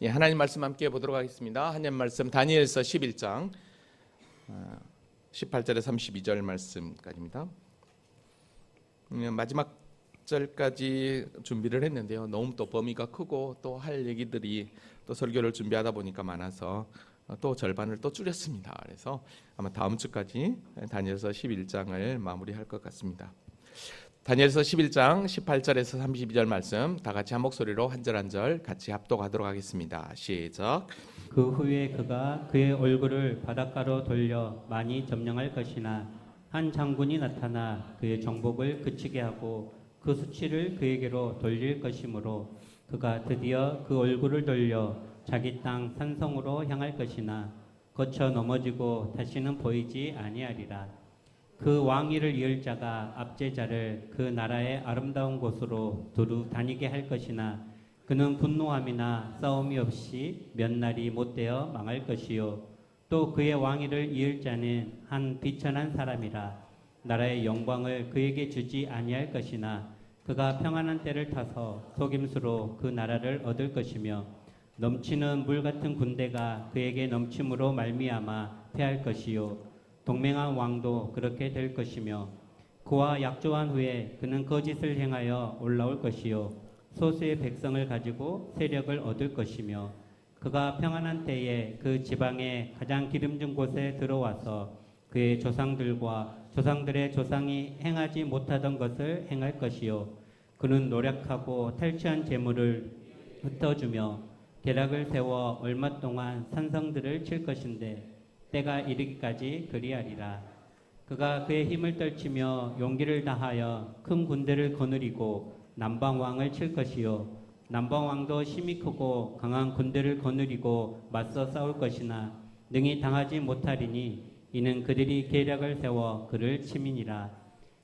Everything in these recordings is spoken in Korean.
하나님 말씀 함께 보도록 하겠습니다. 하나님 말씀 다니엘서 11장 18절에 32절 말씀까지입니다. 마지막 절까지 준비를 했는데요. 너무 또 범위가 크고 또 할 얘기들이 또 설교를 준비하다 보니까 많아서 또 절반을 또 줄였습니다. 그래서 아마 다음 주까지 다니엘서 11장을 마무리할 것 같습니다. 다니엘서 11장 18절에서 32절 말씀 다 같이 한 목소리로 한 절 한 절 같이 합독하도록 하겠습니다. 시작. 그 후에 그가 그의 얼굴을 바닷가로 돌려 많이 점령할 것이나 한 장군이 나타나 그의 정복을 그치게 하고 그 수치를 그에게로 돌릴 것이므로 그가 드디어 그 얼굴을 돌려 자기 땅 산성으로 향할 것이나 거쳐 넘어지고 다시는 보이지 아니하리라. 그 왕위를 이을 자가 압제자를 그 나라의 아름다운 곳으로 두루 다니게 할 것이나 그는 분노함이나 싸움이 없이 몇 날이 못되어 망할 것이요 또 그의 왕위를 이을 자는 한 비천한 사람이라. 나라의 영광을 그에게 주지 아니할 것이나 그가 평안한 때를 타서 속임수로 그 나라를 얻을 것이며 넘치는 물 같은 군대가 그에게 넘침으로 말미암아 패할 것이요 동맹한 왕도 그렇게 될 것이며 그와 약조한 후에 그는 거짓을 행하여 올라올 것이요 소수의 백성을 가지고 세력을 얻을 것이며 그가 평안한 때에 그 지방의 가장 기름진 곳에 들어와서 그의 조상들과 조상들의 조상이 행하지 못하던 것을 행할 것이요 그는 노력하고 탈취한 재물을 흩어주며 계략을 세워 얼마 동안 산성들을 칠 것인데 때가 이르기까지 그리하리라. 그가 그의 힘을 떨치며 용기를 다하여 큰 군대를 거느리고 남방왕을 칠 것이요 남방왕도 힘이 크고 강한 군대를 거느리고 맞서 싸울 것이나 능히 당하지 못하리니 이는 그들이 계략을 세워 그를 침이니라.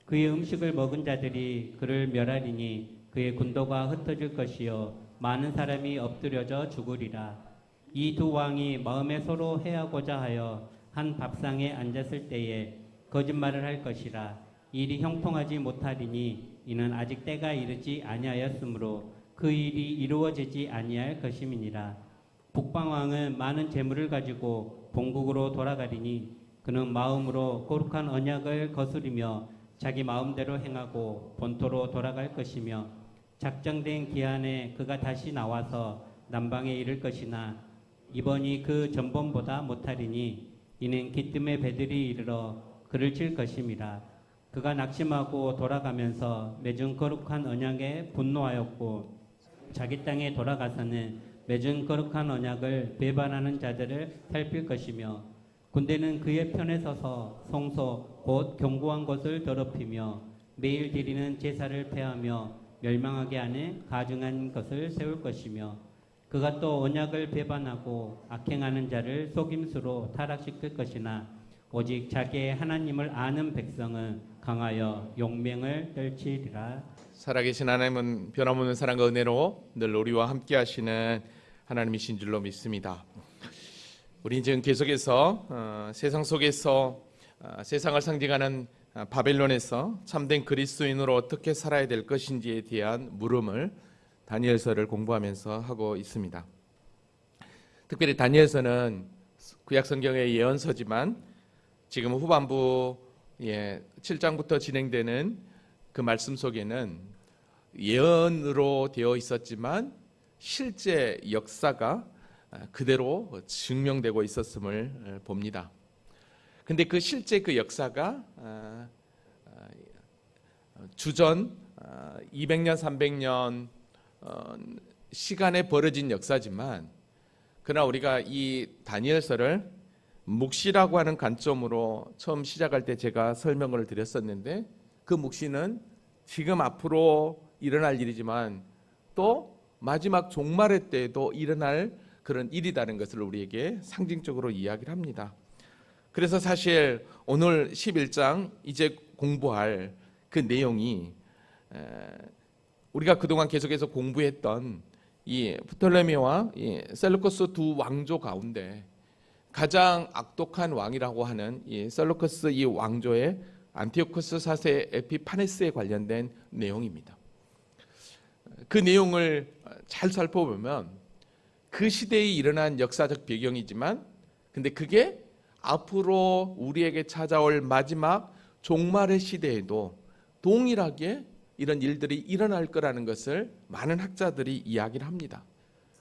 그의 음식을 먹은 자들이 그를 멸하리니 그의 군도가 흩어질 것이요 많은 사람이 엎드려져 죽으리라. 이 두 왕이 마음에 서로 해하고자 하여 한 밥상에 앉았을 때에 거짓말을 할 것이라. 일이 형통하지 못하리니 이는 아직 때가 이르지 아니하였으므로 그 일이 이루어지지 아니할 것임이니라. 북방왕은 많은 재물을 가지고 본국으로 돌아가리니 그는 마음으로 거룩한 언약을 거스리며 자기 마음대로 행하고 본토로 돌아갈 것이며 작정된 기한에 그가 다시 나와서 남방에 이를 것이나 이번이 그 전번보다 못하리니 이는 기뜸의 배들이 이르러 그를 칠 것임이라. 그가 낙심하고 돌아가면서 맺은 거룩한 언약에 분노하였고 자기 땅에 돌아가서는 맺은 거룩한 언약을 배반하는 자들을 살필 것이며 군대는 그의 편에 서서 성소 곧 견고한 것을 더럽히며 매일 드리는 제사를 폐하며 멸망하게 하는 가증한 것을 세울 것이며 그가 또 언약을 배반하고 악행하는 자를 속임수로 타락시킬 것이나 오직 자기의 하나님을 아는 백성은 강하여 용맹을 떨치리라. 살아계신 하나님은 변함없는 사랑과 은혜로 늘 우리와 함께 하시는 하나님이신 줄로 믿습니다. 우리 지금 계속해서 세상 속에서 세상을 상징하는 바벨론에서 참된 그리스도인으로 어떻게 살아야 될 것인지에 대한 물음을 다니엘서를 공부하면서 하고 있습니다. 특별히 다니엘서는 구약 성경의 예언서지만 지금 후반부 7장부터 진행되는 그 말씀 속에는 예언으로 되어 있었지만 실제 역사가 그대로 증명되고 있었음을 봅니다. 근데 그 실제 그 역사가 주전 200년 300년 시간에 벌어진 역사지만 그러나 우리가 이 다니엘서를 묵시라고 하는 관점으로 처음 시작할 때 제가 설명을 드렸었는데 그 묵시는 지금 앞으로 일어날 일이지만 또 마지막 종말의 때에도 일어날 그런 일이라는 것을 우리에게 상징적으로 이야기를 합니다. 그래서 사실 오늘 11장 이제 공부할 그 내용이 우리가 그동안 계속해서 공부했던 이 프톨레미와 셀루커스 두 왕조 가운데 가장 악독한 왕이라고 하는 이 셀루커스 이 왕조의 안티오코스 4세 에피파네스에 관련된 내용입니다. 그 내용을 잘 살펴보면 그 시대에 일어난 역사적 배경이지만 근데 그게 앞으로 우리에게 찾아올 마지막 종말의 시대에도 동일하게 이런 일들이 일어날 거라는 것을 많은 학자들이 이야기를 합니다.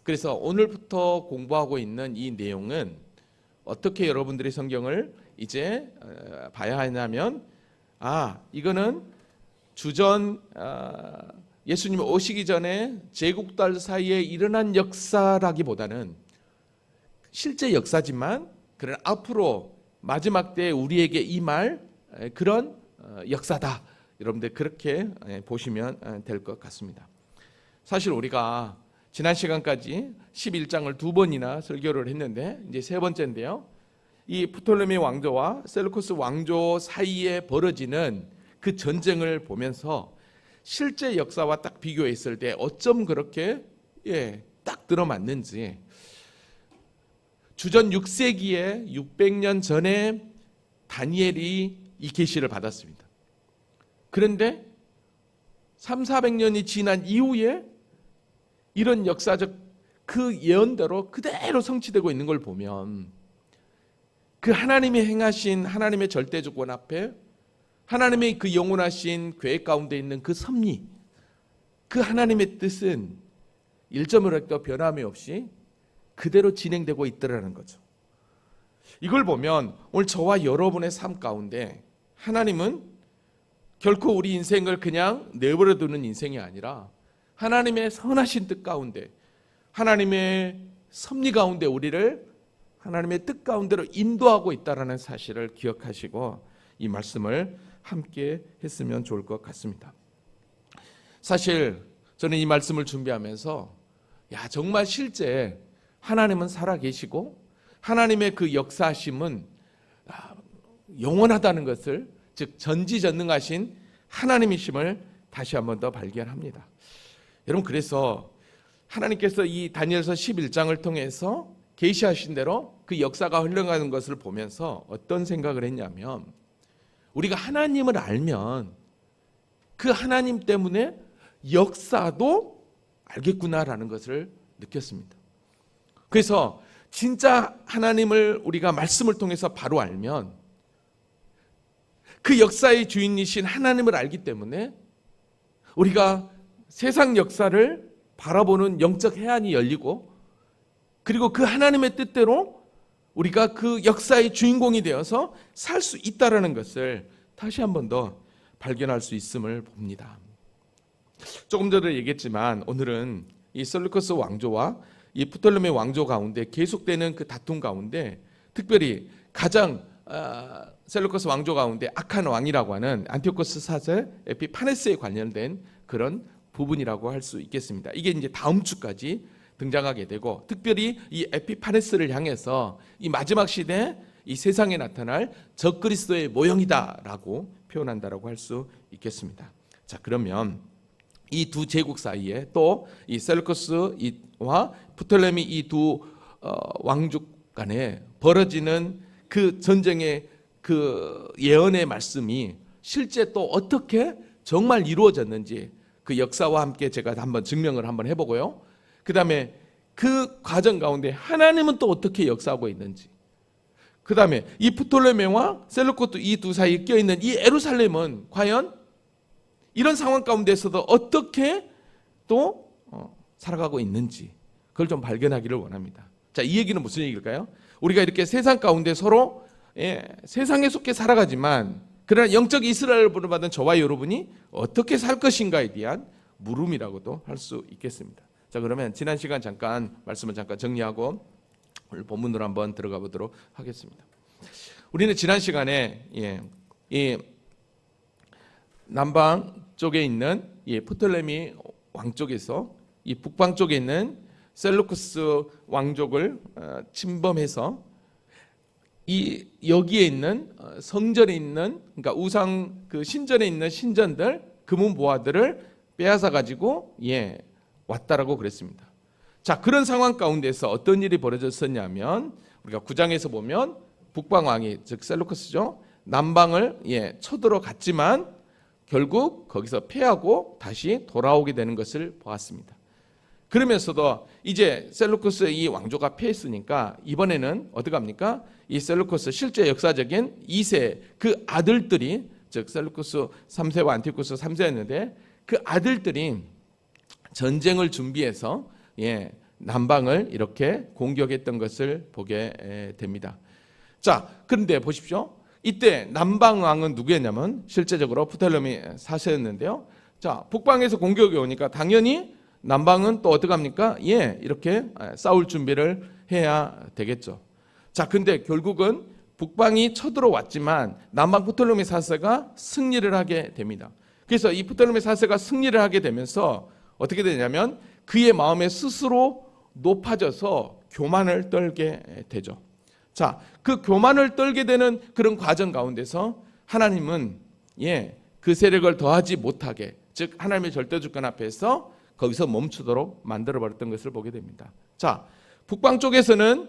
그래서 오늘부터 공부하고 있는 이 내용은 어떻게 여러분들이 성경을 이제 봐야 하냐면 이거는 주전 예수님 오시기 전에 제국들 사이에 일어난 역사라기보다는 실제 역사지만 그런 앞으로 마지막 때 우리에게 임할 그런 역사다. 여러분들 그렇게 보시면 될 것 같습니다. 사실 우리가 지난 시간까지 11장을 두 번이나 설교를 했는데 이제 세 번째인데요. 이 프톨레미 왕조와 셀루쿠스 왕조 사이에 벌어지는 그 전쟁을 보면서 실제 역사와 딱 비교했을 때 어쩜 그렇게 딱 들어맞는지 주전 6세기에 600년 전에 다니엘이 이 계시를 받았습니다. 그런데 300~400년이 지난 이후에 이런 역사적 그 예언대로 그대로 성취되고 있는 걸 보면 그 하나님이 행하신 하나님의 절대주권 앞에 하나님의 그 영원하신 계획 가운데 있는 그 섭리, 그 하나님의 뜻은 1.1획도 변함이 없이 그대로 진행되고 있더라는 거죠. 이걸 보면 오늘 저와 여러분의 삶 가운데 하나님은 결코 우리 인생을 그냥 내버려 두는 인생이 아니라 하나님의 선하신 뜻 가운데 하나님의 섭리 가운데 우리를 하나님의 뜻 가운데로 인도하고 있다는 사실을 기억하시고 이 말씀을 함께 했으면 좋을 것 같습니다. 사실 저는 이 말씀을 준비하면서 정말 실제 하나님은 살아계시고 하나님의 그 역사하심은 영원하다는 것을 즉 전지전능하신 하나님이심을 다시 한 번 더 발견합니다. 여러분 그래서 하나님께서 이 다니엘서 11장을 통해서 계시하신 대로 그 역사가 흘러가는 것을 보면서 어떤 생각을 했냐면 우리가 하나님을 알면 그 하나님 때문에 역사도 알겠구나라는 것을 느꼈습니다. 그래서 진짜 하나님을 우리가 말씀을 통해서 바로 알면 그 역사의 주인이신 하나님을 알기 때문에 우리가 세상 역사를 바라보는 영적 해안이 열리고 그리고 그 하나님의 뜻대로 우리가 그 역사의 주인공이 되어서 살 수 있다는 것을 다시 한 번 더 발견할 수 있음을 봅니다. 조금 전에 얘기했지만 오늘은 이 셀루커스 왕조와 이 프톨레미 왕조 가운데 계속되는 그 다툼 가운데 특별히 가장 셀루커스 왕조 가운데 악한 왕이라고 하는 안티오코스 사제 에피파네스에 관련된 그런 부분이라고 할 수 있겠습니다. 이게 이제 다음 주까지 등장하게 되고 특별히 이 에피파네스를 향해서 이 마지막 시대 이 세상에 나타날 적그리스도의 모형이다라고 표현한다라고 할 수 있겠습니다. 자, 그러면 이 두 제국 사이에 또 이 셀루커스와 프톨레미 이 두 왕족 간에 벌어지는 그 전쟁의 그 예언의 말씀이 실제 또 어떻게 정말 이루어졌는지 그 역사와 함께 제가 한번 증명을 한번 해보고요. 그 다음에 그 과정 가운데 하나님은 또 어떻게 역사하고 있는지, 그 다음에 이 프톨레미와 셀루코스 이 두 사이에 껴있는 이 예루살렘은 과연 이런 상황 가운데서도 어떻게 또 살아가고 있는지 그걸 좀 발견하기를 원합니다. 자, 이 얘기는 무슨 얘기일까요? 우리가 이렇게 세상 가운데 서로 세상에 속해 살아가지만 그러나 영적 이스라엘을 부름받은 저와 여러분이 어떻게 살 것인가에 대한 물음이라고도 할 수 있겠습니다. 자, 그러면 지난 시간 잠깐 말씀을 잠깐 정리하고 오늘 본문으로 한번 들어가 보도록 하겠습니다. 우리는 지난 시간에 이 남방 쪽에 있는 이 프톨레미 왕 쪽에서 이 북방 쪽에 있는 셀루쿠스 왕족을 침범해서 이 여기에 있는 성전에 있는 그러니까 우상 그 신전에 있는 신전들 금은 보화들을 빼앗아 가지고 왔다라고 그랬습니다. 자, 그런 상황 가운데서 어떤 일이 벌어졌었냐면 우리가 9장에서 보면 북방 왕이 즉 셀루커스죠. 남방을 쳐들어갔지만 결국 거기서 패하고 다시 돌아오게 되는 것을 보았습니다. 그러면서도 이제 셀루쿠스 이 왕조가 패했으니까 이번에는 어떻게 합니까? 이 셀루쿠스 실제 역사적인 2세 그 아들들이, 즉 셀루쿠스 3세와 안티오쿠스 3세였는데 그 아들들이 전쟁을 준비해서 남방을 이렇게 공격했던 것을 보게 됩니다. 자, 그런데 보십시오. 이때 남방 왕은 누구였냐면 실제적으로 프톨레미 4세였는데요. 자, 북방에서 공격이 오니까 당연히 남방은 또 어떻게 합니까? 이렇게 싸울 준비를 해야 되겠죠. 자, 근데 결국은 북방이 쳐들어왔지만 남방 프톨레미 4세가 승리를 하게 됩니다. 그래서 이 프톨레미 4세가 승리를 하게 되면서 어떻게 되냐면 그의 마음에 스스로 높아져서 교만을 떨게 되죠. 자, 그 교만을 떨게 되는 그런 과정 가운데서 하나님은 그 세력을 더하지 못하게, 즉 하나님의 절대주권 앞에서 거기서 멈추도록 만들어 버렸던 것을 보게 됩니다. 자, 북방 쪽에서는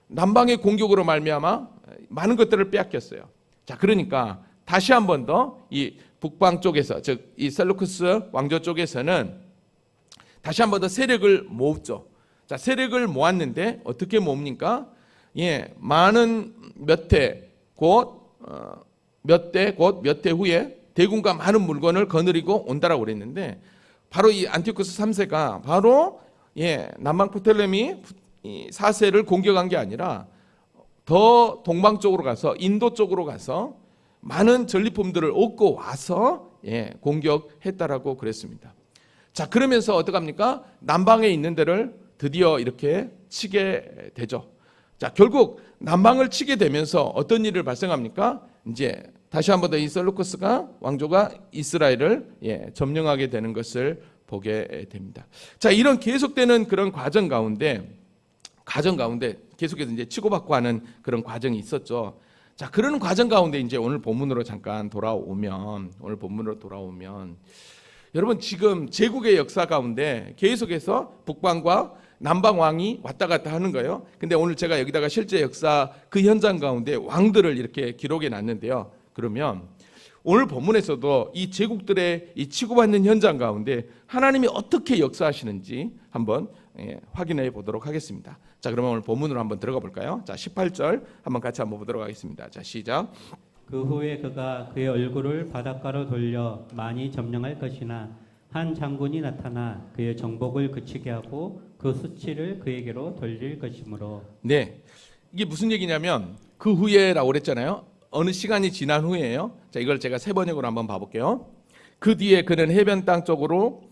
남방의 공격으로 말미암아 많은 것들을 빼앗겼어요. 자, 그러니까 다시 한 번 더 이 북방 쪽에서, 즉 이 셀루쿠스 왕조 쪽에서는 다시 한 번 더 세력을 모읍죠. 자, 세력을 모았는데 어떻게 모읍니까? 많은 몇 해 몇 해 후에 대군과 많은 물건을 거느리고 온다라고 그랬는데 바로 이 안티오쿠스 3세가 바로 남방 프톨레미 4세를 공격한 게 아니라 더 동방 쪽으로 가서 인도 쪽으로 가서 많은 전리품들을 얻고 와서 공격했다라고 그랬습니다. 자, 그러면서 어떡합니까? 남방에 있는 데를 드디어 이렇게 치게 되죠. 자, 결국 남방을 치게 되면서 어떤 일을 발생합니까? 이제 다시 한 번 더 이 셀루쿠스가 왕조가 이스라엘을 점령하게 되는 것을 보게 됩니다. 자, 이런 계속되는 그런 과정 가운데 계속해서 이제 치고받고 하는 그런 과정이 있었죠. 자, 그런 과정 가운데 이제 오늘 본문으로 돌아오면 여러분, 지금 제국의 역사 가운데 계속해서 북방과 남방 왕이 왔다 갔다 하는 거예요. 근데 오늘 제가 여기다가 실제 역사 그 현장 가운데 왕들을 이렇게 기록해 놨는데요. 그러면 오늘 본문에서도 이 제국들의 이 치고받는 현장 가운데 하나님이 어떻게 역사하시는지 한번 확인해 보도록 하겠습니다. 자, 그러면 오늘 본문으로 한번 들어가 볼까요? 자, 18절 한번 같이 한번 보도록 하겠습니다. 자, 시작. 그 후에 그가 그의 얼굴을 바닷가로 돌려 많이 점령할 것이나 한 장군이 나타나 그의 정복을 그치게 하고 그 수치를 그에게로 돌릴 것이므로. 네, 이게 무슨 얘기냐면 그 후에라고 그랬잖아요. 어느 시간이 지난 후에요. 자, 이걸 제가 세 번역으로 한번 봐볼게요. 그 뒤에 그는 해변 땅 쪽으로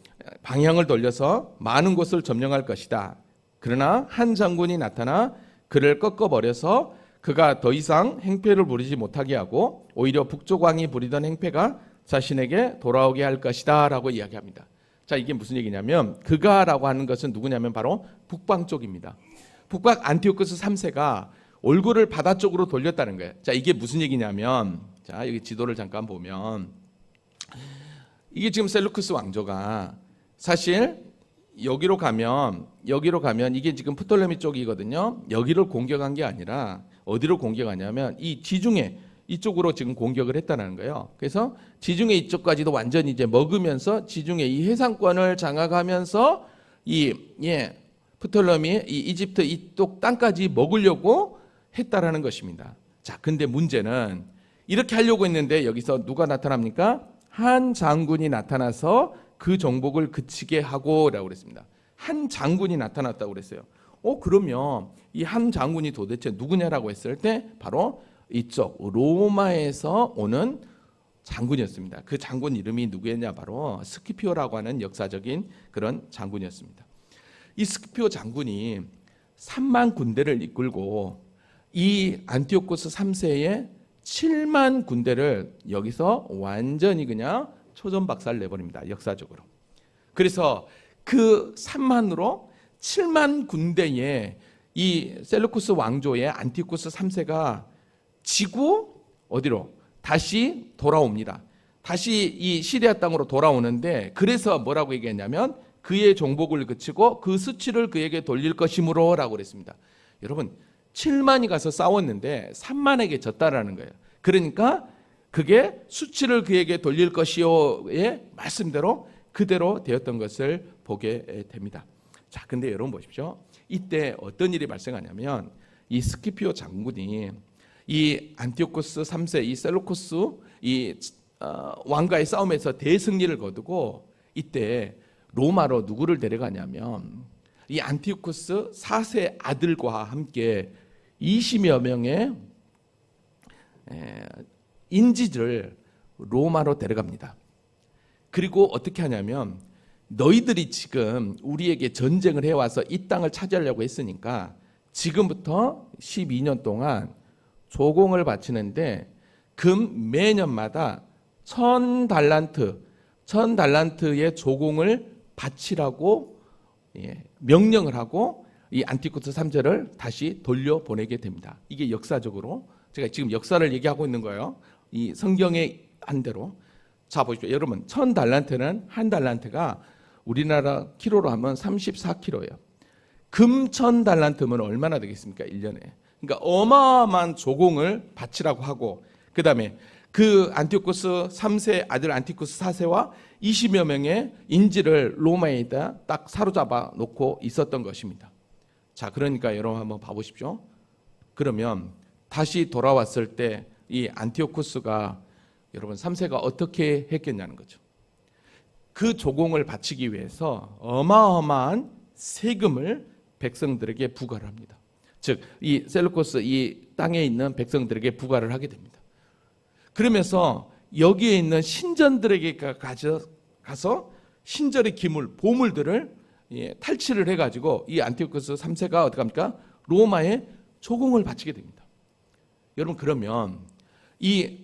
방향을 돌려서 많은 곳을 점령할 것이다. 그러나 한 장군이 나타나 그를 꺾어버려서 그가 더 이상 행패를 부리지 못하게 하고 오히려 북쪽 왕이 부리던 행패가 자신에게 돌아오게 할 것이다 라고 이야기합니다. 자, 이게 무슨 얘기냐면 그가라고 하는 것은 누구냐면 바로 북방 쪽입니다. 북방 안티오쿠스 3세가 얼굴을 바다 쪽으로 돌렸다는 거예요. 자, 이게 무슨 얘기냐면, 자, 여기 지도를 잠깐 보면 이게 지금 셀루쿠스 왕조가 사실 여기로 가면 이게 지금 프톨레미 쪽이거든요. 여기를 공격한 게 아니라 어디로 공격하냐면 이 지중해 이쪽으로 지금 공격을 했다는 거예요. 그래서 지중해 이쪽까지도 완전히 이제 먹으면서 지중해 이 해상권을 장악하면서 프톨레미 이 이집트 이쪽 땅까지 먹으려고 했다라는 것입니다. 자, 근데 문제는 이렇게 하려고 했는데 여기서 누가 나타납니까? 한 장군이 나타나서 그 정복을 그치게 하고라고 그랬습니다. 한 장군이 나타났다고 그랬어요. 그러면 이 한 장군이 도대체 누구냐라고 했을 때 바로 이쪽 로마에서 오는 장군이었습니다. 그 장군 이름이 누구였냐? 바로 스키피오라고 하는 역사적인 그런 장군이었습니다. 이 스키피오 장군이 3만 군대를 이끌고 이 안티오코스 3세의 7만 군대를 여기서 완전히 그냥 초전박살 내버립니다. 역사적으로. 그래서 그 3만으로 7만 군대에 이 셀루쿠스 왕조의 안티오코스 3세가 지고 어디로? 다시 돌아옵니다. 다시 이 시리아 땅으로 돌아오는데 그래서 뭐라고 얘기했냐면 그의 정복을 그치고 그 수치를 그에게 돌릴 것이므로 라고 그랬습니다. 여러분 7만이 가서 싸웠는데 3만에게 졌다라는 거예요. 그러니까 그게 수치를 그에게 돌릴 것이요의 말씀대로 그대로 되었던 것을 보게 됩니다. 자, 근데 여러분 보십시오. 이때 어떤 일이 발생하냐면 이 스키피오 장군이 이 안티오코스 3세 이 셀루코스 왕과의 싸움에서 대승리를 거두고 이때 로마로 누구를 데려가냐면 이 안티오코스 4세 아들과 함께 20여 명의 인지를 로마로 데려갑니다. 그리고 어떻게 하냐면 너희들이 지금 우리에게 전쟁을 해와서 이 땅을 차지하려고 했으니까 지금부터 12년 동안 조공을 바치는데 금 매년마다 1000달란트의 조공을 바치라고 명령을 하고 이 안티오코스 3세를 다시 돌려보내게 됩니다. 이게 역사적으로 제가 지금 역사를 얘기하고 있는 거예요. 이 성경에 한 대로. 자, 보십시오. 여러분, 1000달란트는 한 달란트가 우리나라 키로로 하면 34kg예요. 금 1000달란트면 얼마나 되겠습니까? 1년에. 그러니까 어마어마한 조공을 바치라고 하고, 그 다음에 그 안티오코스 3세 아들 안티오코스 4세와 20여 명의 인지를 로마에다 딱 사로잡아 놓고 있었던 것입니다. 자, 그러니까 여러분 한번 봐보십시오. 그러면 다시 돌아왔을 때 이 안티오코스가 여러분 3세가 어떻게 했겠냐는 거죠. 그 조공을 바치기 위해서 어마어마한 세금을 백성들에게 부과를 합니다. 즉, 이 셀루코스 이 땅에 있는 백성들에게 부과를 하게 됩니다. 그러면서 여기에 있는 신전들에게 가서 신전의 기물, 보물들을 탈취를 해가지고 이 안티오코스 3세가 어떻게 합니까? 로마에 조공을 바치게 됩니다. 여러분, 그러면 이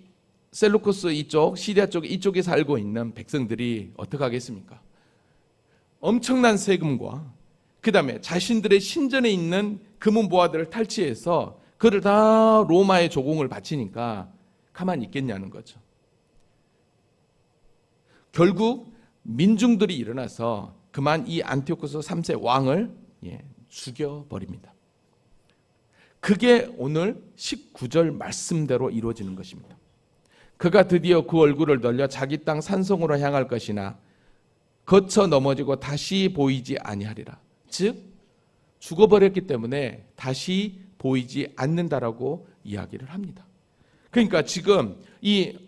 셀루코스 이쪽, 시리아 쪽 이쪽에 살고 있는 백성들이 어떻게 하겠습니까? 엄청난 세금과 그 다음에 자신들의 신전에 있는 금은 보화들을 탈취해서 그를 다 로마에 조공을 바치니까 가만히 있겠냐는 거죠. 결국 민중들이 일어나서 그만 이 안티오코스 3세 왕을 죽여버립니다. 그게 오늘 19절 말씀대로 이루어지는 것입니다. 그가 드디어 그 얼굴을 돌려 자기 땅 산성으로 향할 것이나 거쳐 넘어지고 다시 보이지 아니하리라. 즉 죽어버렸기 때문에 다시 보이지 않는다라고 이야기를 합니다. 그러니까 지금 이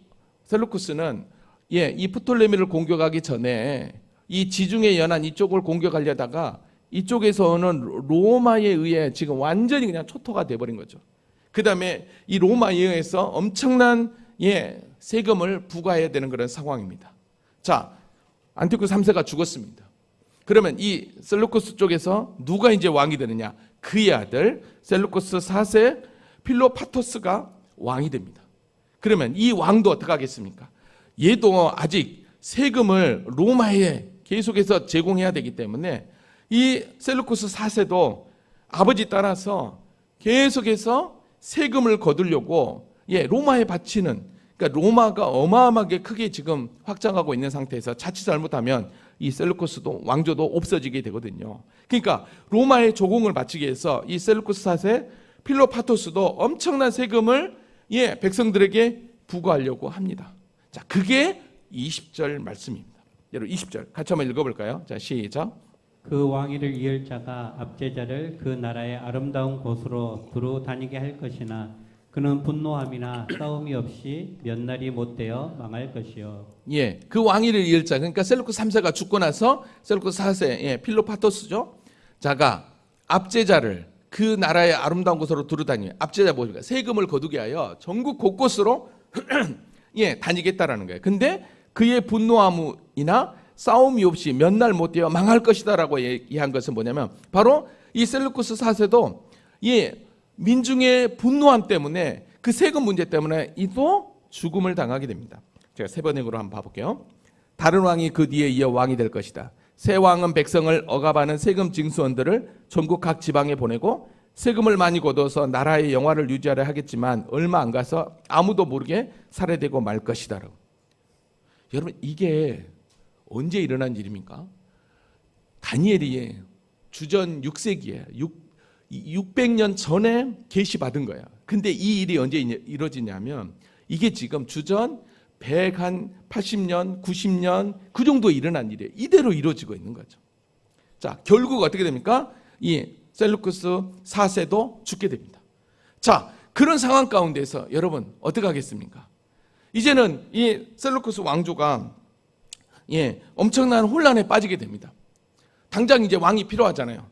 셀루쿠스는 이 프톨레미를 공격하기 전에 이 지중해 연안 이쪽을 공격하려다가 이쪽에서는 로마에 의해 지금 완전히 그냥 초토가 돼버린 거죠. 그 다음에 이 로마에 의해서 엄청난 세금을 부과해야 되는 그런 상황입니다. 자, 안티오코스 3세가 죽었습니다. 그러면 이 셀루코스 쪽에서 누가 이제 왕이 되느냐? 그의 아들 셀루코스 4세 필로파토스가 왕이 됩니다. 그러면 이 왕도 어떻게 하겠습니까? 얘도 아직 세금을 로마에 계속해서 제공해야 되기 때문에 이 셀루코스 4세도 아버지 따라서 계속해서 세금을 거두려고 로마에 바치는, 그러니까 로마가 어마어마하게 크게 지금 확장하고 있는 상태에서 자칫 잘못하면 이 셀루코스도 왕조도 없어지게 되거든요. 그러니까 로마에 조공을 바치기 위해서 이 셀루코스 4세 필로파토스도 엄청난 세금을 백성들에게 부과하려고 합니다. 자, 그게 20절 말씀입니다. 여러분 20절 같이 한번 읽어볼까요? 자, 시작. 그 왕위를 이을 자가 압제자를 그 나라의 아름다운 곳으로 두루 다니게 할 것이나 그는 분노함이나 싸움이 없이 몇 날이 못 되어 망할 것이요. 그 왕위를 이을 자, 그러니까 셀루코스 3세가 죽고 나서 셀루코스 4세 필로파토스죠. 자가 압제자를 그 나라의 아름다운 곳으로 두루 다니며, 압제자 뭡니까? 세금을 거두게 하여 전국 곳곳으로 다니겠다라는 거예요. 근데 그의 분노함이나 싸움이 없이 몇 날 못 되어 망할 것이다라고 얘기한 것은 뭐냐면 바로 이 셀루코스 4세도 민중의 분노함 때문에 그 세금 문제 때문에 이도 죽음을 당하게 됩니다. 제가 세 번역으로 한번 봐볼게요. 다른 왕이 그 뒤에 이어 왕이 될 것이다. 새 왕은 백성을 억압하는 세금 징수원들을 전국 각 지방에 보내고 세금을 많이 거둬서 나라의 영화를 유지하려 하겠지만 얼마 안 가서 아무도 모르게 살해되고 말 것이다. 여러분, 이게 언제 일어난 일입니까? 다니엘이 주전 6세기에 600년 전에 계시받은 거야. 근데 이 일이 언제 이루어지냐면 이게 지금 주전 180년, 90년 그 정도 일어난 일이에요. 이대로 이루어지고 있는 거죠. 자, 결국 어떻게 됩니까? 이 셀루쿠스 4세도 죽게 됩니다. 자, 그런 상황 가운데서 여러분 어떻게 하겠습니까? 이제는 이 셀루쿠스 왕조가 엄청난 혼란에 빠지게 됩니다. 당장 이제 왕이 필요하잖아요.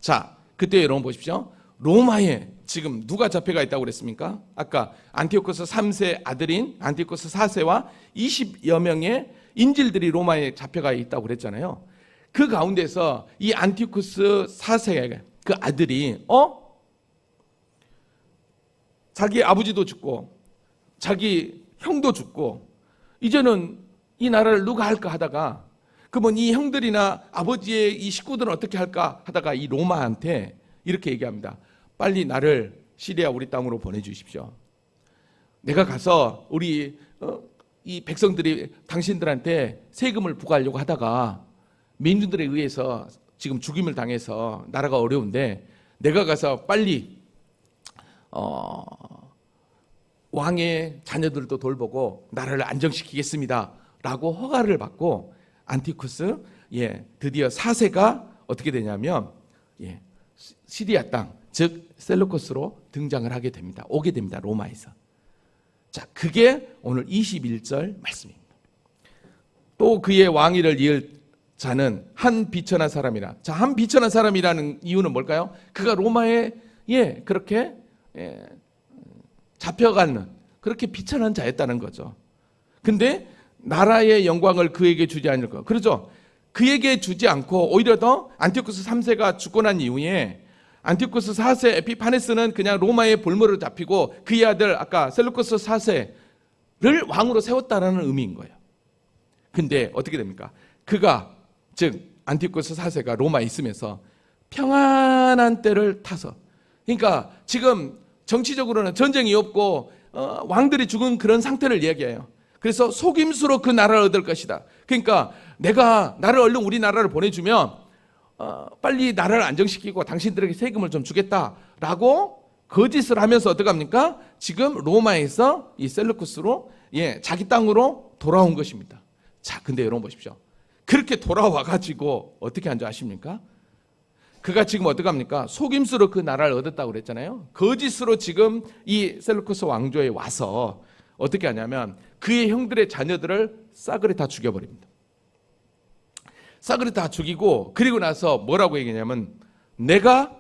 자, 그때 여러분 보십시오. 로마에 지금 누가 잡혀가 있다고 그랬습니까? 아까 안티오코스 3세 아들인 안티오코스 4세와 20여 명의 인질들이 로마에 잡혀가 있다고 그랬잖아요. 그 가운데서 이 안티오코스 4세의 그 아들이 자기 아버지도 죽고 자기 형도 죽고 이제는 이 나라를 누가 할까 하다가 그러면 이 형들이나 아버지의 이 식구들은 어떻게 할까 하다가 이 로마한테 이렇게 얘기합니다. 빨리 나를 시리아 우리 땅으로 보내주십시오. 내가 가서 우리 이 백성들이 당신들한테 세금을 부과하려고 하다가 민중들에 의해서 지금 죽임을 당해서 나라가 어려운데 내가 가서 빨리 왕의 자녀들도 돌보고 나라를 안정시키겠습니다 라고 허가를 받고 안티쿠스 드디어 4세가 어떻게 되냐면 시리아 땅 즉 셀루코스로 등장을 하게 됩니다. 오게 됩니다. 로마에서. 자, 그게 오늘 21절 말씀입니다. 또 그의 왕위를 이을 자는 한 비천한 사람이라. 자, 한 비천한 사람이라는 이유는 뭘까요? 그가 로마에 그렇게 잡혀가는 그렇게 비천한 자였다는 거죠. 근데 나라의 영광을 그에게 주지 않을 것. 그렇죠? 그에게 주지 않고 오히려 더 안티오코스 3세가 죽고 난 이후에 안티오코스 4세 에피파네스는 그냥 로마의 볼모로 잡히고 그의 아들 아까 셀루코스 4세를 왕으로 세웠다라는 의미인 거예요. 근데 어떻게 됩니까? 그가 즉 안티오코스 4세가 로마에 있으면서 평안한 때를 타서 그러니까 지금 정치적으로는 전쟁이 없고 왕들이 죽은 그런 상태를 이야기해요. 그래서 속임수로 그 나라를 얻을 것이다. 그러니까 내가 나를 얼른 우리나라를 보내주면 빨리 나라를 안정시키고 당신들에게 세금을 좀 주겠다라고 거짓을 하면서 어떻게 합니까? 지금 로마에서 이 셀루쿠스로 자기 땅으로 돌아온 것입니다. 자, 근데 여러분 보십시오. 그렇게 돌아와 가지고 어떻게 한 줄 아십니까? 그가 지금 어떻게 합니까? 속임수로 그 나라를 얻었다고 그랬잖아요. 거짓으로 지금 이 셀루쿠스 왕조에 와서 어떻게 하냐면 그의 형들의 자녀들을 싸그리 다 죽여버립니다. 싸그리 다 죽이고 그리고 나서 뭐라고 얘기하냐면 내가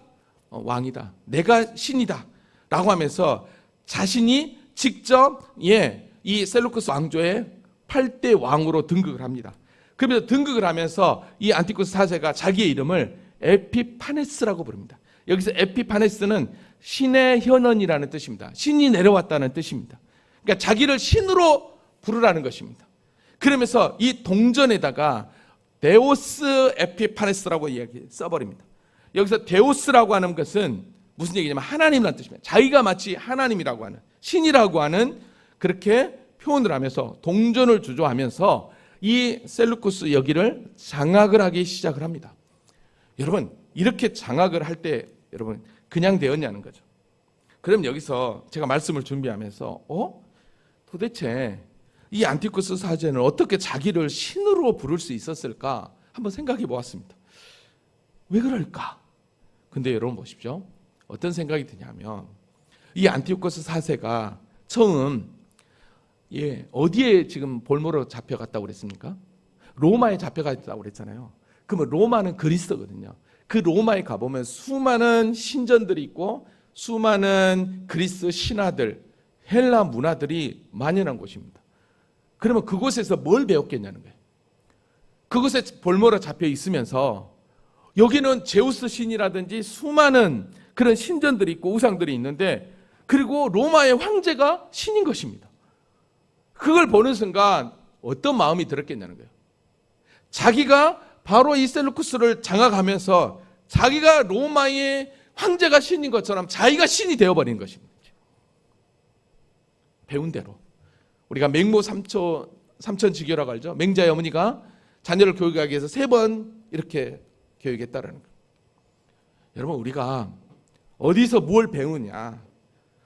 왕이다. 내가 신이다. 라고 하면서 자신이 직접 이 셀루쿠스 왕조의 8대 왕으로 등극을 합니다. 그러면서 등극을 하면서 이 안티쿠스 4세가 자기의 이름을 에피파네스라고 부릅니다. 여기서 에피파네스는 신의 현원이라는 뜻입니다. 신이 내려왔다는 뜻입니다. 그러니까 자기를 신으로 부르라는 것입니다. 그러면서 이 동전에다가 데오스 에피파네스라고 이야기 써버립니다. 여기서 데오스라고 하는 것은 무슨 얘기냐면 하나님이라는 뜻입니다. 자기가 마치 하나님이라고 하는 신이라고 하는 그렇게 표현을 하면서 동전을 주조하면서 이 셀루쿠스 여기를 장악을 하기 시작을 합니다. 여러분 이렇게 장악을 할 때 여러분 그냥 되었냐는 거죠. 그럼 여기서 제가 말씀을 준비하면서 도대체 이 안티쿠스 4세는 어떻게 자기를 신으로 부를 수 있었을까 한번 생각해 보았습니다. 왜 그럴까? 근데 여러분 보십시오. 어떤 생각이 드냐면 이 안티오코스 4세가 처음 어디에 지금 볼모로 잡혀갔다고 그랬습니까? 로마에 잡혀갔다고 그랬잖아요. 그러면 로마는 그리스거든요. 그 로마에 가보면 수많은 신전들이 있고 수많은 그리스 신화들, 헬라 문화들이 만연한 곳입니다. 그러면 그곳에서 뭘 배웠겠냐는 거예요. 그곳에 볼모로 잡혀 있으면서 여기는 제우스 신이라든지 수많은 그런 신전들이 있고 우상들이 있는데 그리고 로마의 황제가 신인 것입니다. 그걸 보는 순간 어떤 마음이 들었겠냐는 거예요. 자기가 바로 이 셀루쿠스를 장악하면서 자기가 로마의 황제가 신인 것처럼 자기가 신이 되어버린 것입니다. 배운 대로. 우리가 맹모 삼천지교라고 알죠. 맹자의 어머니가 자녀를 교육하기 위해서 3번 이렇게 교육했다라는 거예요. 여러분 우리가 어디서 뭘 배우냐,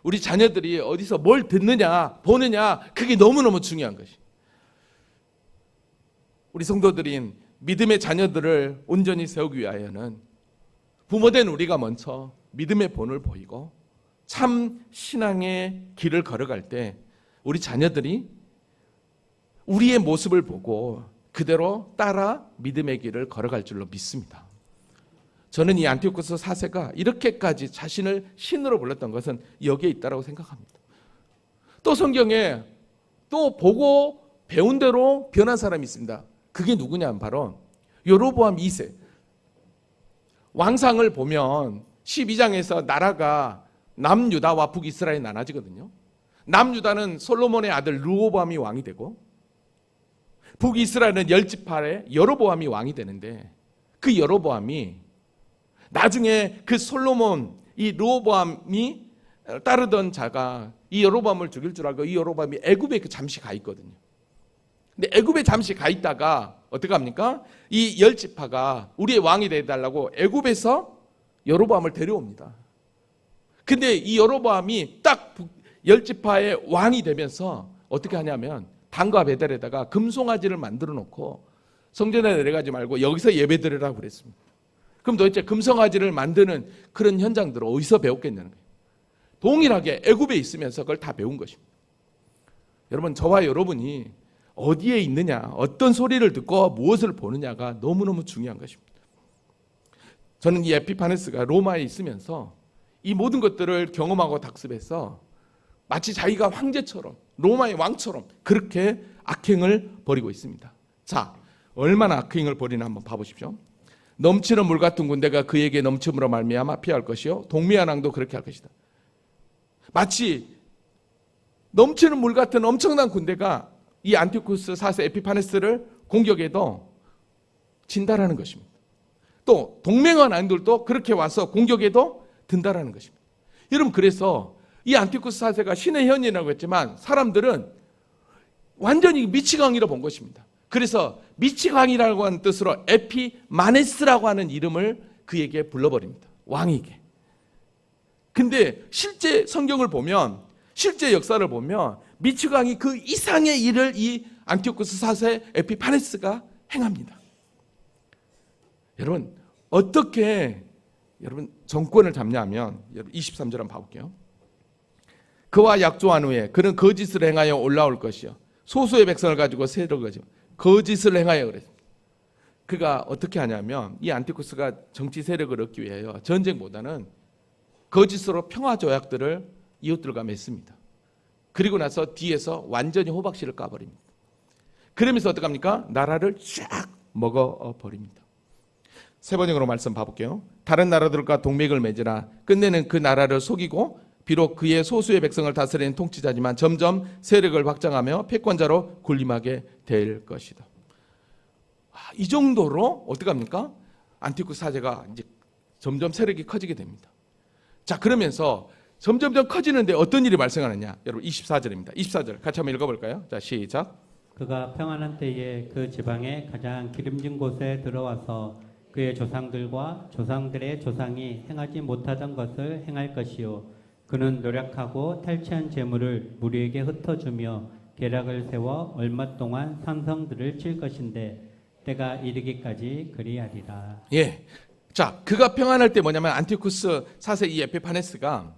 우리 자녀들이 어디서 뭘 듣느냐 보느냐 그게 너무너무 중요한 것이. 우리 성도들인 믿음의 자녀들을 온전히 세우기 위하여는 부모된 우리가 먼저 믿음의 본을 보이고 참 신앙의 길을 걸어갈 때 우리 자녀들이 우리의 모습을 보고 그대로 따라 믿음의 길을 걸어갈 줄로 믿습니다. 저는 이 안티오코스 4세가 이렇게까지 자신을 신으로 불렀던 것은 여기에 있다고 생각합니다. 또 성경에 또 보고 배운 대로 변한 사람이 있습니다. 그게 누구냐면 바로 여로보암 2세. 왕상을 보면 12장에서 나라가 남유다와 북이스라엘이 나눠지거든요. 남유다는 솔로몬의 아들 르호보암이 왕이 되고 북이스라엘은 10지파의 여로보암이 왕이 되는데 그 여로보암이 나중에 그 솔로몬 이 르호보암이 따르던 자가 이 여로보암을 죽일 줄 알고 이 여로보암이 애굽에 잠시 가 있거든요. 근데 애굽에 잠시 가 있다가 어떻게 합니까? 이 10지파가 우리의 왕이 되어달라고 애굽에서 여로보암을 데려옵니다. 근데 이 여로보암이 딱 10지파의 왕이 되면서 어떻게 하냐면 단과 베델에다가 금송아지를 만들어 놓고 성전에 내려가지 말고 여기서 예배드리라고 그랬습니다. 그럼 도대체 금송아지를 만드는 그런 현장들을 어디서 배웠겠냐는 거예요. 동일하게 애굽에 있으면서 그걸 다 배운 것입니다. 여러분, 저와 여러분이 어디에 있느냐, 어떤 소리를 듣고 무엇을 보느냐가 너무너무 중요한 것입니다. 저는 이 에피파네스가 로마에 있으면서 이 모든 것들을 경험하고 학습해서 마치 자기가 황제처럼 로마의 왕처럼 그렇게 악행을 벌이고 있습니다. 자, 얼마나 악행을 벌이나 한번 봐보십시오. 넘치는 물 같은 군대가 그에게 넘침으로 말미암아 피할 것이요 동미한 왕도 그렇게 할 것이다. 마치 넘치는 물 같은 엄청난 군대가 이 안티오코스 4세 에피파네스를 공격해도 진다라는 것입니다. 또 동맹한 왕들도 그렇게 와서 공격해도 든다라는 것입니다. 여러분, 그래서 이 안티오코스 4세가 신의 현인이라고 했지만 사람들은 완전히 미치광이로 본 것입니다. 그래서 미치광이라고 하는 뜻으로 에피마네스라고 하는 이름을 그에게 불러버립니다. 왕에게. 근데 실제 성경을 보면, 실제 역사를 보면 미치광이 그 이상의 일을 이 안티오코스 4세 에피파네스가 행합니다. 여러분, 어떻게 정권을 잡냐면 23절 한번 봐볼게요. 그와 약조한 후에 그는 거짓을 행하여 올라올 것이요 소수의 백성을 가지고 세력을 가지고 거짓을 행하여 그랬습니다. 그가 어떻게 하냐면 이 안티오코스가 정치 세력을 얻기 위하여 전쟁보다는 거짓으로 평화 조약들을 이웃들과 맺습니다. 그리고 나서 뒤에서 완전히 호박씨를 까버립니다. 그러면서 어떡합니까? 나라를 쫙 먹어버립니다. 세 번역으로 말씀 봐볼게요. 다른 나라들과 동맹을 맺으라. 끝내는 그 나라를 속이고 비록 그의 소수의 백성을 다스리는 통치자지만 점점 세력을 확장하며 패권자로 군림하게 될 것이다. 이 정도로 어떻게 합니까? 안티오코스 4세가 이제 점점 세력이 커지게 됩니다. 자, 그러면서 점점점 커지는데 어떤 일이 발생하느냐? 여러분 24절입니다. 24절 같이 한번 읽어볼까요? 자, 시작. 그가 평안한 때에 그 지방의 가장 기름진 곳에 들어와서 그의 조상들과 조상들의 조상이 행하지 못하던 것을 행할 것이요 그는 노력하고 탈취한 재물을 무리에게 흩어주며 계략을 세워 얼마 동안 산성들을 칠 것인데 때가 이르기까지 그리하리라. 예. 자, 그가 평안할 때 뭐냐면 안티오코스 4세 이 에피파네스가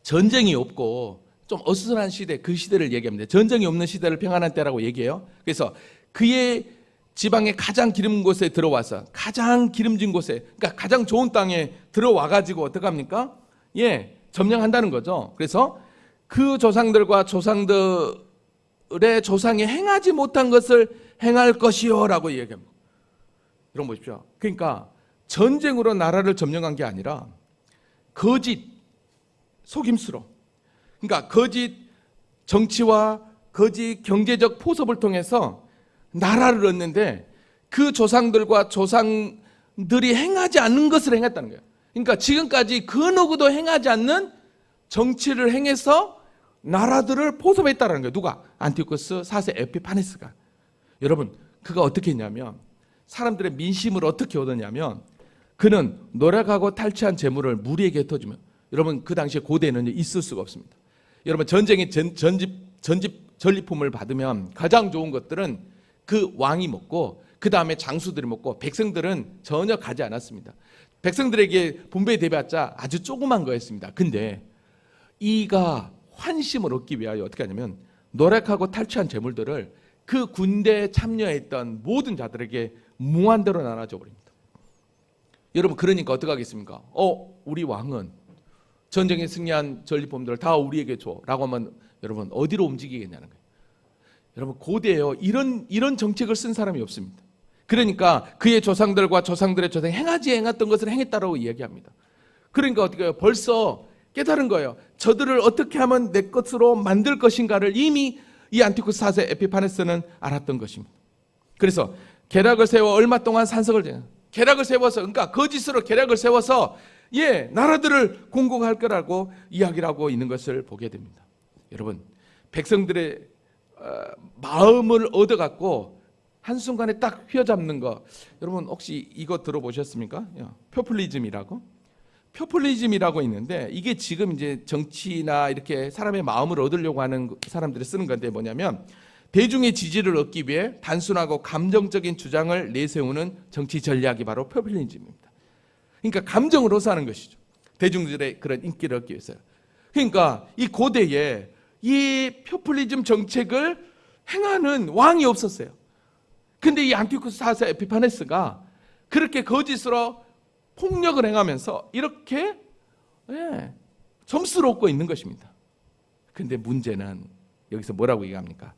전쟁이 없고 좀 어수선한 시대, 그 시대를 얘기합니다. 전쟁이 없는 시대를 평안한 때라고 얘기해요. 그래서 그의 지방의 가장 기름진 곳에 들어와서 가장 기름진 곳에, 그러니까 가장 좋은 땅에 들어와 가지고 어떻게 합니까? 예, 점령한다는 거죠. 그래서 그 조상들과 조상들의 조상이 행하지 못한 것을 행할 것이요라고 얘기합니다. 여러분 보십시오. 그러니까 전쟁으로 나라를 점령한 게 아니라 거짓, 속임수로, 그러니까 거짓 정치와 거짓 경제적 포섭을 통해서 나라를 얻는데 그 조상들과 조상들이 행하지 않는 것을 행했다는 거예요. 그러니까 지금까지 그 누구도 행하지 않는 정치를 행해서 나라들을 포섭했다는 거예요. 누가? 안티오코스 4세 에피파네스가. 여러분, 그가 어떻게 했냐면 사람들의 민심을 어떻게 얻었냐면 그는 노력하고 탈취한 재물을 무리에게 흩어주면, 여러분 그 당시에 고대에는 있을 수가 없습니다. 여러분 전쟁의 전리품을 받으면 가장 좋은 것들은 그 왕이 먹고 그 다음에 장수들이 먹고 백성들은 전혀 가지 않았습니다. 백성들에게 분배에 대비하자 아주 조그만 거였습니다. 근데 이가 환심을 얻기 위하여 어떻게 하냐면 노력하고 탈취한 재물들을 그 군대에 참여했던 모든 자들에게 무한대로 나눠줘 버립니다. 여러분, 그러니까 어떻게 하겠습니까? 우리 왕은 전쟁에 승리한 전리품들을 다 우리에게 줘 라고 하면 여러분 어디로 움직이겠냐는 거예요. 여러분, 고대에요 이런 정책을 쓴 사람이 없습니다. 그러니까 그의 조상들과 조상들의 조상이 행했던 것을 행했다라고 이야기합니다. 그러니까 어떻게 해요? 벌써 깨달은 거예요. 저들을 어떻게 하면 내 것으로 만들 것인가를 이미 이 안티쿠스 4세 에피파네스는 알았던 것입니다. 그래서 계략을 세워 얼마 동안 산석을 계략을 세워서, 그러니까 거짓으로 계략을 세워서 나라들을 공격할 거라고 이야기를 하고 있는 것을 보게 됩니다. 여러분, 백성들의 마음을 얻어갖고 한순간에 딱 휘어잡는 거, 여러분 혹시 이거 들어보셨습니까? 표퓰리즘이라고 있는데, 이게 지금 이제 정치나 이렇게 사람의 마음을 얻으려고 하는 사람들이 쓰는 건데, 뭐냐면 대중의 지지를 얻기 위해 단순하고 감정적인 주장을 내세우는 정치 전략이 바로 표퓰리즘입니다. 그러니까 감정으로서 하는 것이죠. 대중들의 그런 인기를 얻기 위해서요. 그러니까 이 고대에 이 표퓰리즘 정책을 행하는 왕이 없었어요. 근데 이 안티쿠스 4세 에피파네스가 그렇게 거짓으로 폭력을 행하면서 이렇게 점수를 얻고 있는 것입니다. 근데 문제는 여기서 뭐라고 얘기합니까?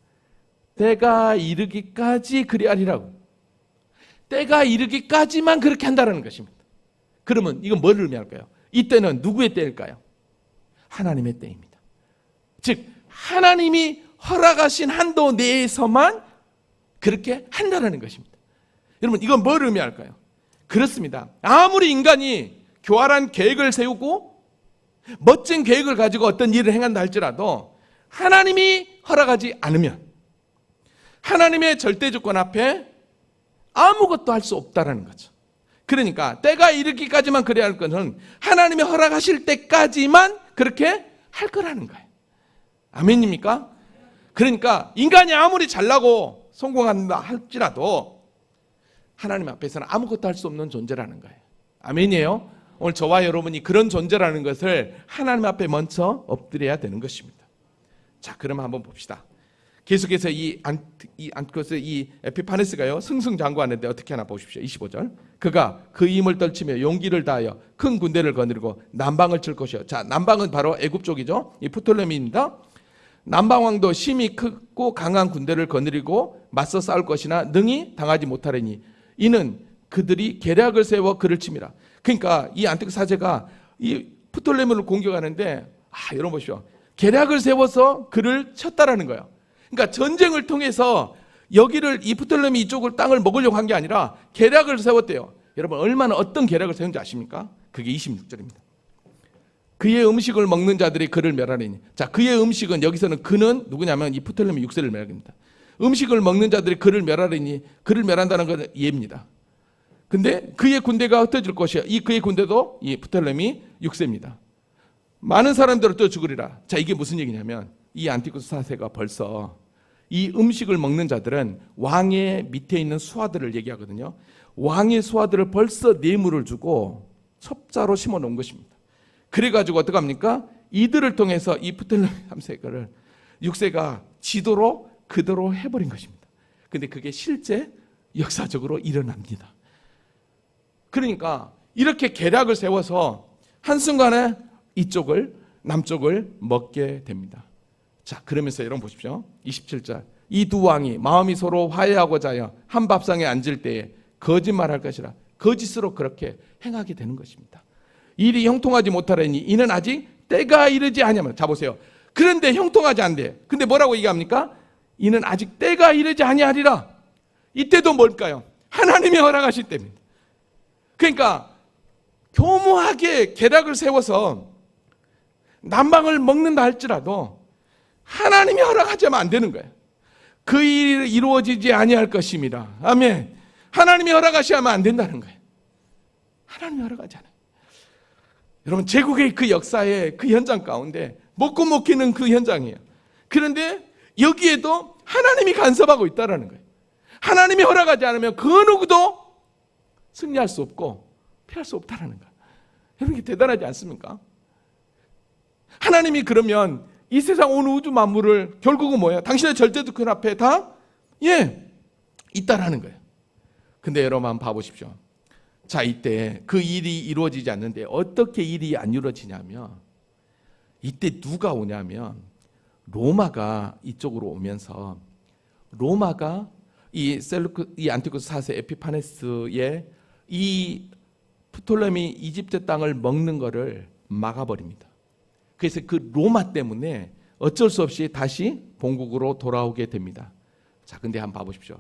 때가 이르기까지 그리하리라고. 때가 이르기까지만 그렇게 한다는 것입니다. 그러면 이건 뭘 의미할까요? 이 때는 누구의 때일까요? 하나님의 때입니다. 즉 하나님이 허락하신 한도 내에서만 그렇게 한다는 것입니다. 여러분, 이건 뭘 의미할까요? 그렇습니다. 아무리 인간이 교활한 계획을 세우고 멋진 계획을 가지고 어떤 일을 행한다 할지라도 하나님이 허락하지 않으면 하나님의 절대 주권 앞에 아무것도 할 수 없다라는 거죠. 그러니까 때가 이르기까지만 그래야 할 것은 하나님이 허락하실 때까지만 그렇게 할 거라는 거예요. 아멘입니까? 그러니까 인간이 아무리 잘나고 성공한다 할지라도 하나님 앞에서는 아무것도 할 수 없는 존재라는 거예요. 아멘이에요? 오늘 저와 여러분이 그런 존재라는 것을 하나님 앞에 먼저 엎드려야 되는 것입니다. 자, 그러면 한번 봅시다. 계속해서 이 안티쿠스 이 에피파네스가요 승승장구하는데 어떻게 하나 보십시오. 25절. 그가 그 힘을 떨치며 용기를 다하여 큰 군대를 거느리고 남방을 칠 것이요. 자, 남방은 바로 애굽 쪽이죠. 이 프톨레미입니다. 남방 왕도 심히 크고 강한 군대를 거느리고 맞서 싸울 것이나 능히 당하지 못하리니 이는 그들이 계략을 세워 그를 칩니다. 그러니까 이 안티쿠스 4세가 이 프톨레미를 공격하는데 여러분 보십시오. 계략을 세워서 그를 쳤다라는 거예요. 그러니까 전쟁을 통해서 여기를 이 프톨레미 이쪽을 땅을 먹으려고 한 게 아니라 계략을 세웠대요. 여러분, 얼마나 어떤 계략을 세운지 아십니까? 그게 26절입니다. 그의 음식을 먹는 자들이 그를 멸하리니. 자, 그의 음식은 여기서는 그는 누구냐면 이 프톨레미 6세를 멸합니다. 음식을 먹는 자들이 그를 멸하리니, 그를 멸한다는 건 이해입니다. 근데 그의 군대가 흩어질 것이야. 이 그의 군대도 이 프톨레미 6세입니다. 많은 사람들을 또 죽으리라. 자, 이게 무슨 얘기냐면 이 안티쿠스 4세가 벌써 이 음식을 먹는 자들은 왕의 밑에 있는 수하들을 얘기하거든요. 왕의 수하들을 벌써 뇌물을 주고 첩자로 심어 놓은 것입니다. 그래가지고 어떡합니까? 이들을 통해서 이 프톨레미 3세를 6세가 지도로 그대로 해버린 것입니다. 근데 그게 실제 역사적으로 일어납니다. 그러니까 이렇게 계략을 세워서 한순간에 이쪽을 남쪽을 먹게 됩니다. 자, 그러면서 여러분 보십시오. 27절. 이 두 왕이 마음이 서로 화해하고자 하여 한 밥상에 앉을 때에 거짓말할 것이라 거짓으로 그렇게 행하게 되는 것입니다. 일이 형통하지 못하려니 이는 아직 때가 이르지 아니하면. 자, 보세요. 그런데 형통하지 않대. 근데 뭐라고 얘기합니까? 이는 아직 때가 이르지 아니하리라. 이때도 뭘까요? 하나님이 허락하실 때입니다. 그러니까 교묘하게 계략을 세워서 남방을 먹는다 할지라도 하나님이 허락하지 않으면 안 되는 거예요. 그 일이 이루어지지 아니할 것입니다. 아멘. 하나님이 허락하지 않으면 안 된다는 거예요. 하나님이 허락하지 않아요. 여러분, 제국의 그 역사의 그 현장 가운데 먹고 먹히는 그 현장이에요. 그런데 여기에도 하나님이 간섭하고 있다는 거예요. 하나님이 허락하지 않으면 그 누구도 승리할 수 없고 피할 수 없다라는 거예요. 여러분, 이게 대단하지 않습니까? 하나님이 그러면 이 세상 온 우주 만물을 결국은 뭐예요? 당신의 절대주권 앞에 다 있다라는 거예요. 근데 여러분 한번 봐보십시오. 자, 이때 그 일이 이루어지지 않는데 어떻게 일이 안 이루어지냐면, 이때 누가 오냐면 로마가 이쪽으로 오면서, 로마가 이 안티오쿠스 4세 에피파네스의 이 프톨레미 이집트 땅을 먹는 거를 막아버립니다. 그래서 그 로마 때문에 어쩔 수 없이 다시 본국으로 돌아오게 됩니다. 자, 근데 한번 봐보십시오.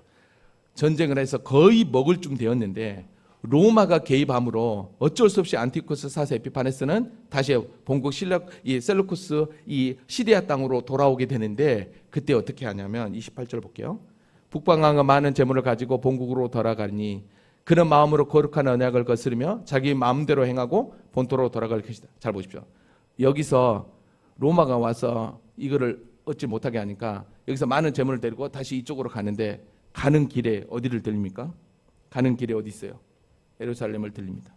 전쟁을 해서 거의 먹을 쯤 되었는데 로마가 개입함으로 어쩔 수 없이 안티오쿠스 4세 에피파네스는 다시 본국 이 셀루쿠스 이 시리아 땅으로 돌아오게 되는데, 그때 어떻게 하냐면 28절 볼게요. 북방왕은 많은 재물을 가지고 본국으로 돌아가니 그는 마음으로 거룩한 언약을 거스르며 자기 마음대로 행하고 본토로 돌아갈 것이다. 잘 보십시오. 여기서 로마가 와서 이거를 얻지 못하게 하니까 여기서 많은 재물을 데리고 다시 이쪽으로 가는데, 가는 길에 어디를 들립니까? 가는 길에 어디 있어요? 예루살렘을 들립니다.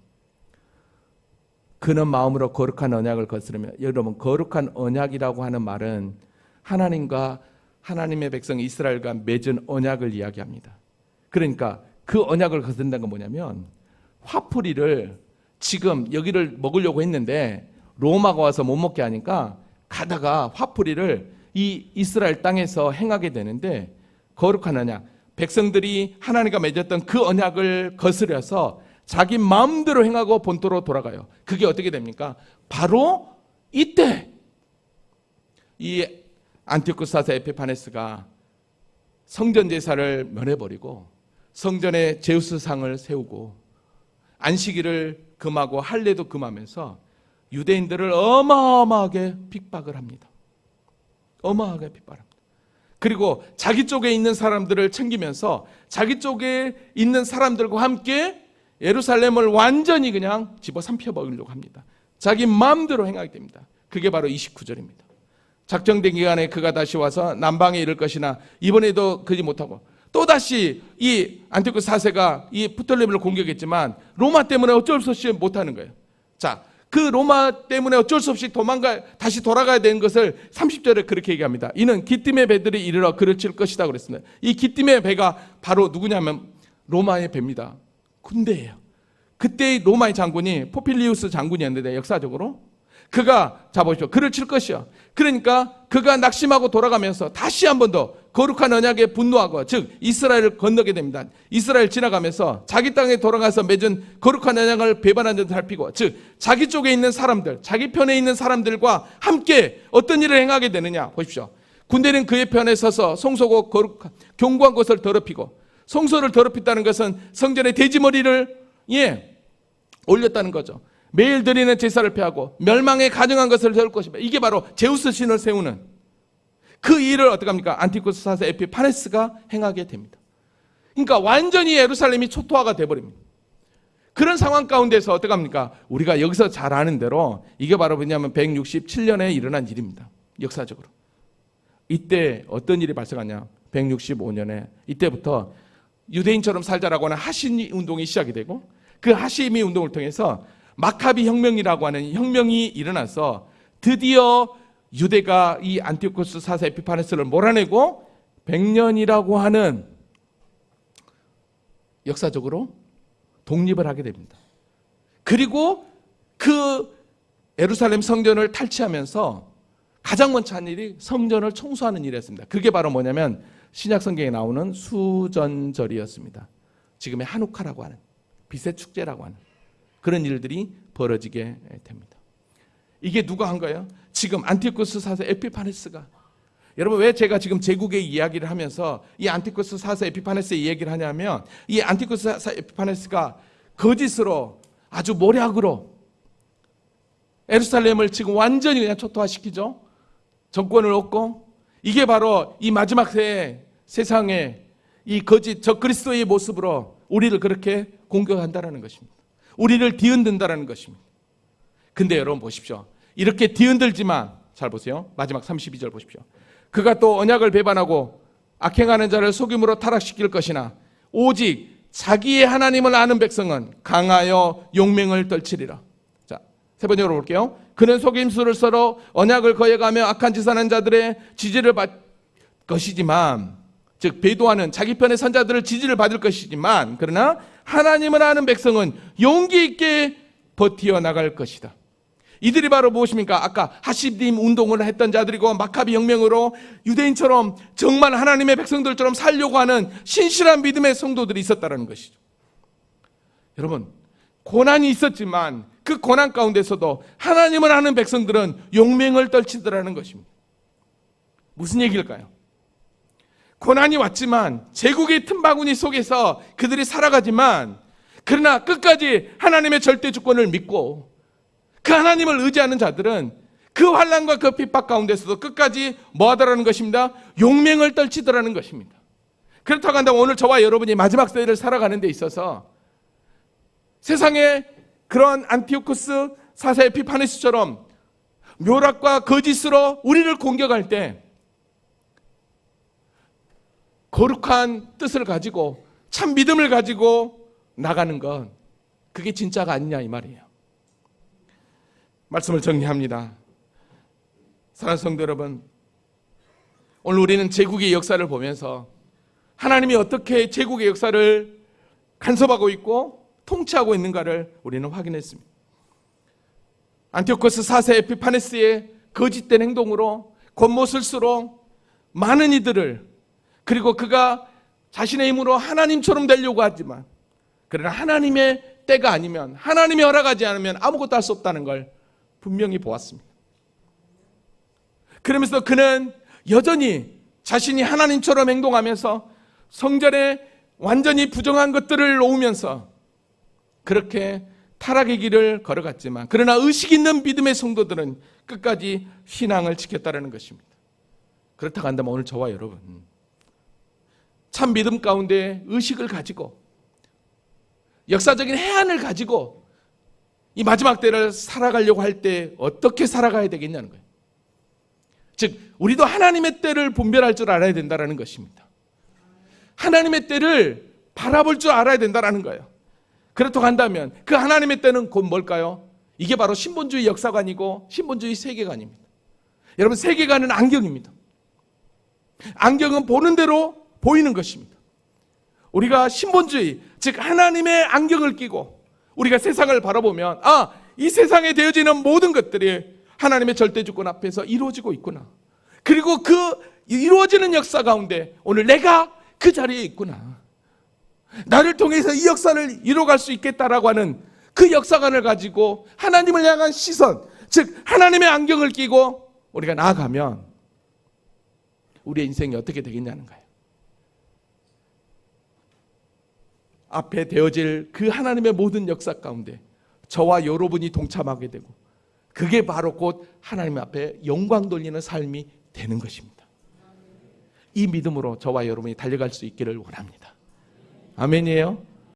그는 마음으로 거룩한 언약을 거스르며, 여러분, 거룩한 언약이라고 하는 말은 하나님과 하나님의 백성 이스라엘과 맺은 언약을 이야기합니다. 그러니까 그 언약을 거스른다는 건 뭐냐면, 화풀이를 지금 여기를 먹으려고 했는데 로마가 와서 못 먹게 하니까 가다가 화풀이를 이 이스라엘 땅에서 행하게 되는데, 거룩한 언약, 백성들이 하나님과 맺었던 그 언약을 거스려서 자기 마음대로 행하고 본토로 돌아가요. 그게 어떻게 됩니까? 바로 이때 이 안티오쿠스 4세 에피파네스가 성전 제사를 면해버리고 성전에 제우스상을 세우고 안식일을 금하고 할례도 금하면서 유대인들을 어마어마하게 핍박을 합니다. 어마어마하게 핍박합니다. 그리고 자기 쪽에 있는 사람들을 챙기면서 자기 쪽에 있는 사람들과 함께 예루살렘을 완전히 그냥 집어삼켜 먹으려고 합니다. 자기 마음대로 행하게 됩니다. 그게 바로 29절입니다. 작정된 기간에 그가 다시 와서 남방에 이를 것이나 이번에도 그러지 못하고, 또다시 이 안티오쿠스 4세가 이 프톨레미를 공격했지만 로마 때문에 어쩔 수 없이 못하는 거예요. 자, 그 로마 때문에 어쩔 수 없이 다시 돌아가야 되는 것을 30절에 그렇게 얘기합니다. 이는 기띔의 배들이 이르러 그를 칠 것이다 그랬습니다. 이 기띔의 배가 바로 누구냐면 로마의 배입니다. 군대예요. 그때 로마의 장군이 포필리우스 장군이었는데, 역사적으로 그가 잡으십시오. 그를 칠 것이요. 그러니까 그가 낙심하고 돌아가면서 다시 한 번 더 거룩한 언약에 분노하고, 즉 이스라엘을 건너게 됩니다. 이스라엘 지나가면서 자기 땅에 돌아가서 맺은 거룩한 언약을 배반한 듯 살피고, 즉 자기 쪽에 있는 사람들, 자기 편에 있는 사람들과 함께 어떤 일을 행하게 되느냐 보십시오. 군대는 그의 편에 서서 송소고 거룩한 견고한 것을 더럽히고, 송소를 더럽혔다는 것은 성전의 돼지머리를 올렸다는 거죠. 매일 드리는 제사를 폐하고 멸망에 가증한 것을 세울 것이다. 이게 바로 제우스 신을 세우는 그 일을 어떻게 합니까? 안티오쿠스 4세 에피파네스가 행하게 됩니다. 그러니까 완전히 예루살렘이 초토화가 돼버립니다. 그런 상황 가운데서 어떻게 합니까? 우리가 여기서 잘 아는 대로 이게 바로 뭐냐면 167년에 일어난 일입니다. 역사적으로. 이때 어떤 일이 발생하냐? 165년에 이때부터 유대인처럼 살자라고 하는 하시미 운동이 시작이 되고, 그 하시미 운동을 통해서 마카비 혁명이라고 하는 혁명이 일어나서 드디어 유대가 이 안티오쿠스 4세 에피파네스를 몰아내고 100년이라고 하는 역사적으로 독립을 하게 됩니다. 그리고 그 예루살렘 성전을 탈취하면서 가장 먼저 한 일이 성전을 청소하는 일이었습니다. 그게 바로 뭐냐면 신약 성경에 나오는 수전절이었습니다. 지금의 한우카라고 하는, 빛의 축제라고 하는 그런 일들이 벌어지게 됩니다. 이게 누가 한 거예요? 지금 안티오쿠스 4세 에피파네스가. 여러분, 왜 제가 지금 제국의 이야기를 하면서 이 안티오쿠스 4세 에피파네스의 이야기를 하냐면, 이 안티오쿠스 4세 에피파네스가 거짓으로 아주 모략으로 예루살렘을 지금 완전히 그냥 초토화시키죠. 정권을 얻고, 이게 바로 이 마지막 세상에 이 거짓 적그리스도의 모습으로 우리를 그렇게 공격한다는 것입니다. 우리를 뒤흔든다는 것입니다. 근데 여러분 보십시오. 이렇게 뒤흔들지만, 잘 보세요. 마지막 32절 보십시오. 그가 또 언약을 배반하고 악행하는 자를 속임으로 타락시킬 것이나 오직 자기의 하나님을 아는 백성은 강하여 용맹을 떨치리라. 자, 세 번째로 볼게요. 그는 속임수를 썰어 언약을 거역하며 악한 짓하는 자들의 지지를 받을 것이지만, 즉 배도하는 자기 편의 선자들을 지지를 받을 것이지만, 그러나 하나님을 아는 백성은 용기 있게 버티어 나갈 것이다. 이들이 바로 무엇입니까? 아까 하시dim 운동을 했던 자들이고 마카비 혁명으로 유대인처럼 정말 하나님의 백성들처럼 살려고 하는 신실한 믿음의 성도들이 있었다는 것이죠. 여러분, 고난이 있었지만 그 고난 가운데서도 하나님을 아는 백성들은 용맹을 떨치더라는 것입니다. 무슨 얘기일까요? 고난이 왔지만 제국의 틈바구니 속에서 그들이 살아가지만, 그러나 끝까지 하나님의 절대 주권을 믿고 그 하나님을 의지하는 자들은 그 환난과 그 핍박 가운데서도 끝까지 뭐 하더라는 것입니다? 용맹을 떨치더라는 것입니다. 그렇다고 한다면 오늘 저와 여러분이 마지막 세대를 살아가는 데 있어서 세상에 그런 안티오쿠스 4세 에피파네스처럼 묘락과 거짓으로 우리를 공격할 때 거룩한 뜻을 가지고 참 믿음을 가지고 나가는 건 그게 진짜가 아니냐 이 말이에요. 말씀을 정리합니다. 사랑하는 성도 여러분, 오늘 우리는 제국의 역사를 보면서 하나님이 어떻게 제국의 역사를 간섭하고 있고 통치하고 있는가를 우리는 확인했습니다. 안티오코스 4세 에피파네스의 거짓된 행동으로 겉모술수로 많은 이들을, 그리고 그가 자신의 힘으로 하나님처럼 되려고 하지만 그러나 하나님의 때가 아니면, 하나님이 허락하지 않으면 아무것도 할 수 없다는 걸 분명히 보았습니다. 그러면서 그는 여전히 자신이 하나님처럼 행동하면서 성전에 완전히 부정한 것들을 놓으면서 그렇게 타락의 길을 걸어갔지만, 그러나 의식 있는 믿음의 성도들은 끝까지 신앙을 지켰다는 것입니다. 그렇다고 한다면 오늘 저와 여러분, 참 믿음 가운데 의식을 가지고 역사적인 해안을 가지고 이 마지막 때를 살아가려고 할 때 어떻게 살아가야 되겠냐는 거예요. 즉 우리도 하나님의 때를 분별할 줄 알아야 된다는 것입니다. 하나님의 때를 바라볼 줄 알아야 된다는 거예요. 그렇다고 한다면 그 하나님의 때는 곧 뭘까요? 이게 바로 신본주의 역사관이고 신본주의 세계관입니다. 여러분, 세계관은 안경입니다. 안경은 보는 대로 보이는 것입니다. 우리가 신본주의, 즉 하나님의 안경을 끼고 우리가 세상을 바라보면, 이 세상에 되어지는 모든 것들이 하나님의 절대주권 앞에서 이루어지고 있구나. 그리고 그 이루어지는 역사 가운데 오늘 내가 그 자리에 있구나. 나를 통해서 이 역사를 이루어갈 수 있겠다라고 하는 그 역사관을 가지고 하나님을 향한 시선, 즉 하나님의 안경을 끼고 우리가 나아가면 우리의 인생이 어떻게 되겠냐는 거예요. 앞에 되어질 그 하나님의 모든 역사 가운데 저와 여러분이 동참하게 되고, 그게 바로 곧 하나님 앞에 영광 돌리는 삶이 되는 것입니다. 이 믿음으로 저와 여러분이 달려갈 수 있기를 원합니다. 아멘이에요.